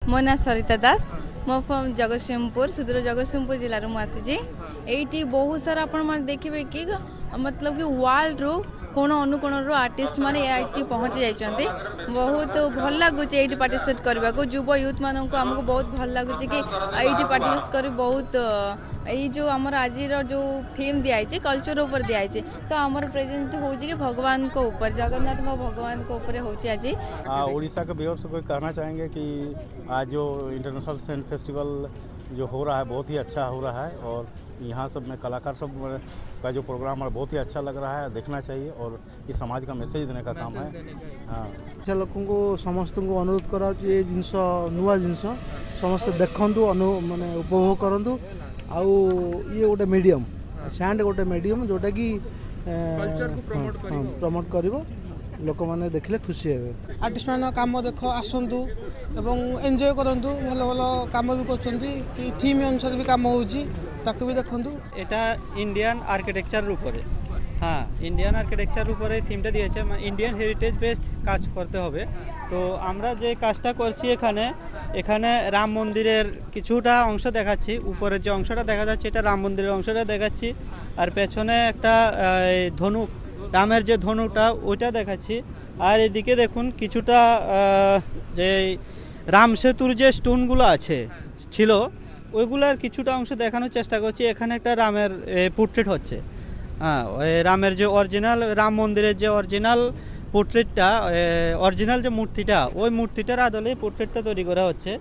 मो ना सरिता दास मो फ्रॉम जगतसिंहपुर सुदूर जगतसिंहपुर जिले में आसी ये बहुत सारा आपण देखिए कि मतलब कि वर्ल्ड रू कोण अनुकोण आर्टिस्ट माने ये पहुँची जाइए बहुत भल लगुच ये पार्टिसिपेट करने को युव यूथ मान को आमको बहुत भल लगुच कि ये पार्टिसिपेट कर बहुत ये जो आमर आज जो थीम दिखाई कल्चर ऊपर दिखाई तो आमर प्रेजेंट हो भगवान को ऊपर जगन्नाथ भगवान को ऊपर हो आज उड़ीसा के व्यूअर्स को कहना चाहेंगे कि आज जो इंटरनेशनल सैंड फेस्टिवल जो हो रहा है बहुत ही अच्छा हो रहा है और यहाँ सब में कलाकार सब का जो प्रोग्राम है बहुत ही अच्छा लग रहा है देखना चाहिए और ये समाज का मैसेज देने का काम है। हाँ अच्छा लोगों को समस्त को अनुरोध करा ये जिनस नुआ जिनस समस्त देखु माने उपभोग करूँ आउ ये गोटे मीडियम सैंड गोटे मीडियम जोटा कि प्रमोट कर लोक मैंने देखले खुशी हे आर्टिस्ट मान काम देख आसतु एवं एंजॉय करूँ भल भल कम भी कर थीम अनुसार भी कम होता भी देखूँ এটা ইন্ডিয়ান আর্কিটেকচার উপরে হ্যাঁ ইন্ডিয়ান আর্কিটেকচার উপরে থিমটা দিয়েছে ইন্ডিয়ান হেরিটেজ বেসড কাজ করতে হবে তো আমরা যে কাজটা করছি এখানে এখানে রাম মন্দিরের কিছুটা অংশ দেখাচ্ছি উপরের যে অংশটা দেখা যাচ্ছে এটা রাম মন্দিরের অংশটা দেখাচ্ছি আর পেছনে একটা ধনুক রামের যে ধনুকটা ওইটা দেখাচ্ছি আর এদিকে দেখুন কিছুটা যে রাম সেতুর যে স্টোনগুলো আছে ছিল ওইগুলার কিছুটা অংশ দেখানোর চেষ্টা করছি এখানে একটা রামের পোর্ট্রেট হচ্ছে হ্যাঁ রামের যে অরিজিনাল রাম মন্দিরের যে অরিজিনাল পোর্ট্রেটটা অরিজিনাল যে মূর্তিটা ওই মূর্তিটার আদলে পোর্ট্রেটটা তৈরি করা হচ্ছে।